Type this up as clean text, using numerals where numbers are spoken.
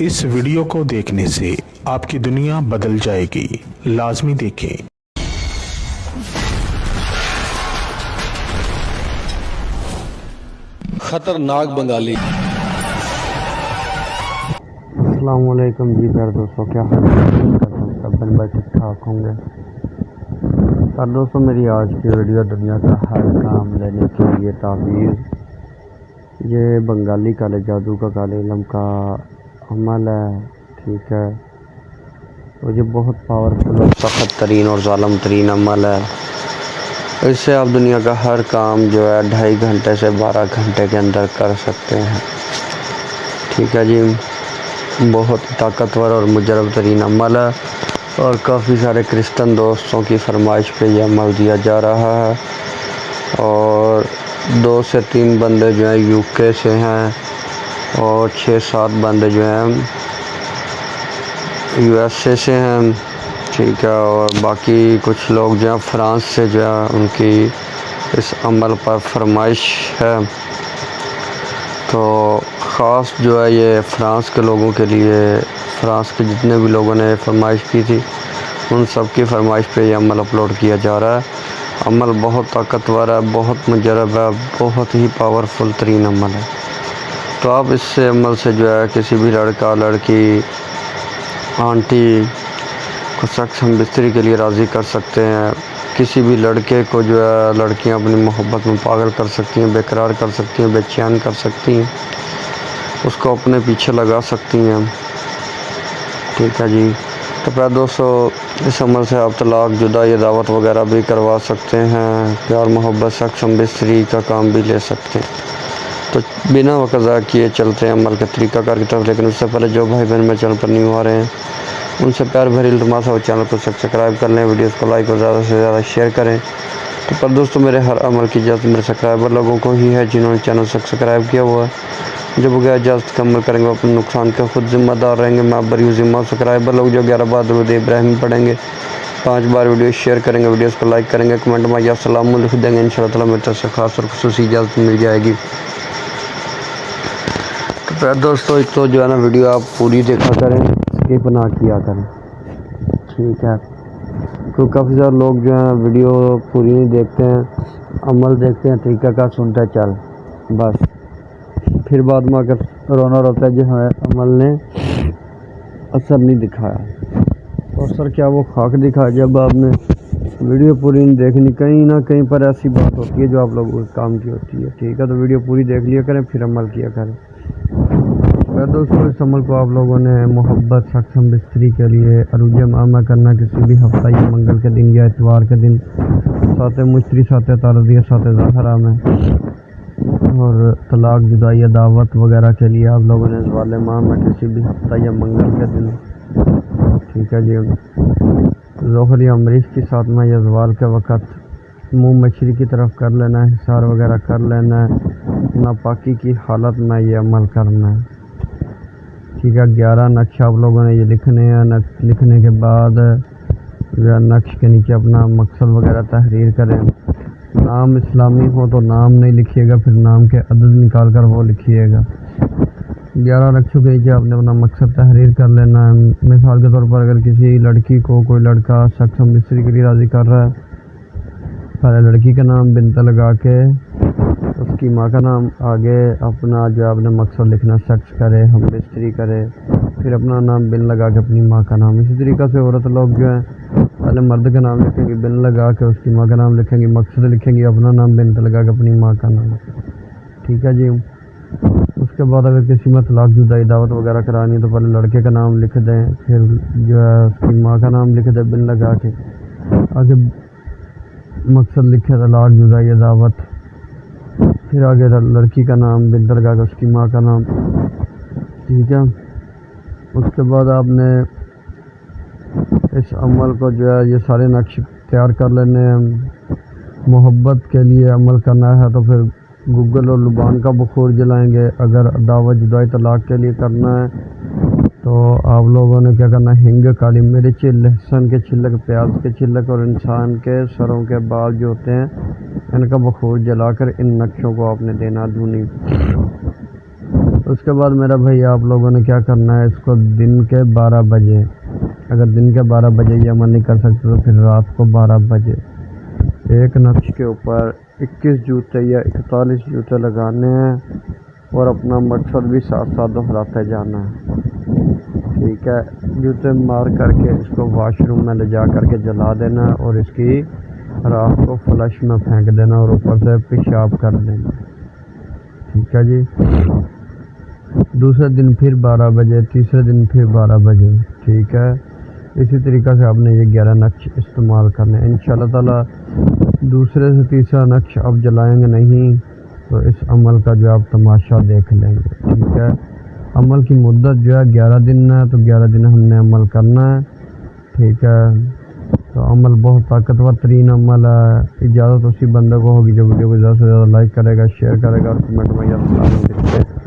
इस वीडियो को देखने से आपकी दुनिया बदल जाएगी। लाजमी देखें। खतरनाक बंगाली। अस्सलाम वालेकुम जी प्यारे दोस्तों, क्या हाल है? सब दिन भाई ठीक ठाक होंगे। पर दोस्तों, मेरी आज की वीडियो दुनिया का हर काम लेने के लिए तावीज़, ये बंगाली काले जादू का काले इल्म का अमल है, ठीक है। तो ये बहुत पावरफुल और सख्त तरीन और ज़ालिम तरीन अमल है। इससे आप दुनिया का हर काम जो है 2.5 घंटे से 12 घंटे के अंदर कर सकते हैं, ठीक है जी। बहुत ताकतवर और मुजरब तरीन अमल है और काफ़ी सारे क्रिश्चियन दोस्तों की फरमाइश पे ये अमल दिया जा रहा है। और 2 से 3 बंदे जो हैं यूके से हैं और 6-7 बंदे जो हैं यूएसए से हैं, ठीक है। और बाकी कुछ लोग जो हैं फ्रांस से जो है उनकी इस अमल पर फरमाइश है। तो ख़ास जो है ये फ्रांस के लोगों के लिए, फ्रांस के जितने भी लोगों ने फरमाइश की थी उन सब की फरमाइश पे ये अमल अपलोड किया जा रहा है। अमल बहुत ताकतवर है, बहुत मुजरब है, बहुत ही पावरफुल तरीन अमल है। तो आप इससे अमल से जो है किसी भी लड़का लड़की आंटी को शख्स हम बिस्तरी के लिए राज़ी कर सकते हैं। किसी भी लड़के को जो है लड़कियां अपनी मोहब्बत में पागल कर सकती हैं, बेकरार कर सकती हैं, बेचैन कर सकती हैं, उसको अपने पीछे लगा सकती हैं, ठीक है जी। तो प्यारे दोस्तों, इस अमल से आप तलाक, जुदाई, दावत वगैरह भी करवा सकते हैं। प्यार मोहब्बत शख्स हम बिस्तरी का काम भी ले सकते हैं। तो बिना वक़्त किए चलते हैं अमल के तरीक़ाकार की तरफ। लेकिन उससे पहले जो भाई बहन मेरे चैनल पर न्यू आ रहे हैं उनसे प्यार भरी इल्तिमास है, वो चैनल को सब्सक्राइब कर लें, वीडियोस को लाइक और ज़्यादा से ज़्यादा शेयर करें। तो पर दोस्तों, मेरे हर अमल की इजाज़त मेरे सब्सक्राइबर लोगों को ही है जिन्होंने चैनल सब्सक्राइब किया हुआ है। जब बगैर इजाज़त का अमल करेंगे अपने नुकसान के खुद ज़िम्मेदार रहेंगे। मैं बरी ज़िम्मा सब्सक्राइबर लोग जो 11 बार दुरूद इब्राहिमी पढ़ेंगे, 5 बार वीडियो शेयर करेंगे, वीडियोस को लाइक करेंगे, कमेंट में या सलाम लिख देंगे, इंशाअल्लाह ताला मेरी तरफ से ख़ास और ख़ुसूसी इजाज़त मिल जाएगी। तो प्यारे दोस्तों, एक तो जो है ना वीडियो आप पूरी देखा करें, स्किप ना किया करें, ठीक है। तो काफ़ी सारे लोग जो हैं वीडियो पूरी नहीं देखते हैं, अमल देखते हैं, तरीक़ा का सुनते चल बस, फिर बाद में आकर रोना रोता है जो है अमल ने असर नहीं दिखाया। तो असर क्या, वो खाक दिखाया जब आपने वीडियो पूरी नहीं देखनी। कहीं ना कहीं पर ऐसी बात होती है जो आप लोगों के काम की होती है, ठीक है। तो वीडियो पूरी देख लिया करें, फिर अमल किया करें। दोस्तों, इस अमल को आप लोगों ने मोहब्बत शख्स हम बिस्तरी के लिए अरूज मामा करना किसी भी हफ्ता या मंगल के दिन या इतवार के दिन, साथ मुश्तरी, साथ तारदिया, साथ ज़ाहरा में, और तलाक, जुदाई, दावत वगैरह के लिए आप लोगों ने ज़वाल माह में किसी भी हफ्ता या मंगल के दिन, ठीक है जी, ज़ोहर या मरीज़ की साथ में या ज़वाल के वक़्त मुँह मशरी की तरफ कर लेना है, हिसार वगैरह कर लेना है, नापाकी की हालत में ये अमल करना है, ठीक है। 11 नक्श आप लोगों ने ये लिखने हैं। नक्श लिखने के बाद जो नक्श के नीचे अपना मकसद वगैरह तहरीर करें। नाम इस्लामी हो तो नाम नहीं लिखिएगा, फिर नाम के अदद निकाल कर वो लिखिएगा। 11 नक्शों के नीचे आपने अपना मकसद तहरीर कर लेना है। मिसाल के तौर पर अगर किसी लड़की को कोई लड़का शख्स मिस्री के लिए राज़ी कर रहा है, पहले लड़की का नाम बिनत लगा के उसकी माँ का नाम आगे अपना जो आपने मकसद लिखना, शख्स करे, हम बिस्तरी करे, फिर अपना नाम बिन लगा के अपनी माँ का नाम। इसी तरीक़े से औरत लोग जो हैं पहले मर्द का नाम लिखेंगे, बिन लगा के उसकी माँ का नाम लिखेंगी, मकसद लिखेंगी, अपना नाम बिन लगा के अपनी माँ का नाम, ठीक है जी। उसके बाद अगर किसी में तलाक, जुदाई, दावत वगैरह करानी है तो पहले लड़के का नाम लिख दें, फिर जो है उसकी माँ का नाम लिख दें बिन लगा के, आगे मकसद लिखे तलाक, जुदाई, दावत, फिर आगे लड़की का नाम बिन लगा के उसकी माँ का नाम, ठीक है। उसके बाद आपने इस अमल को जो है ये सारे नक्श तैयार कर लेने हैं। मोहब्बत के लिए अमल करना है तो फिर गूगल और लुबान का बखूर जलाएंगे। अगर दावत, जुदाई, तलाक के लिए करना है तो आप लोगों ने क्या करना है, हिंग, काली मिर्च, लहसुन के छिलक, प्याज के छिलक और इंसान के सरों के बाल जो होते हैं इनका बखूर जलाकर इन नक्शों को आपने देना धुनी। اس کے بعد میرا بھائی آپ لوگوں نے کیا کرنا ہے، اس کو دن کے 12 بجے، اگر دن کے 12 بجے یہ عمل نہیں کر سکتے تو پھر رات کو 12 بجے ایک نقش کے اوپر 21 جوتے یا 41 جوتے لگانے ہیں، اور اپنا مقصد بھی ساتھ ساتھ دہراتے جانا ہے، ٹھیک ہے۔ جوتے مار کر کے اس کو واش روم میں لے جا کر کے جلا دینا، اور اس کی رات کو فلش میں پھینک دینا، اور اوپر سے پیشاب کر دینا، ٹھیک ہے جی۔ دوسرے دن پھر 12 بجے، تیسرے دن پھر 12 بجے، ٹھیک ہے۔ اسی طریقہ سے آپ نے یہ 11 نقش استعمال کرنے ہیں انشاءاللہ تعالی۔ دوسرے سے تیسرا نقش آپ جلائیں گے نہیں تو اس عمل کا جو آپ تماشا دیکھ لیں گے، ٹھیک ہے۔ عمل کی مدت جو ہے 11 دن ہے، تو 11 دن ہم نے عمل کرنا ہے، ٹھیک ہے۔ تو عمل بہت طاقتور ترین عمل ہے۔ اجازت اسی بندے کو ہوگی جو ویڈیو کو زیادہ سے زیادہ لائک کرے گا، شیئر کرے گا، اور کمنٹ میں یا سلام لکھ کے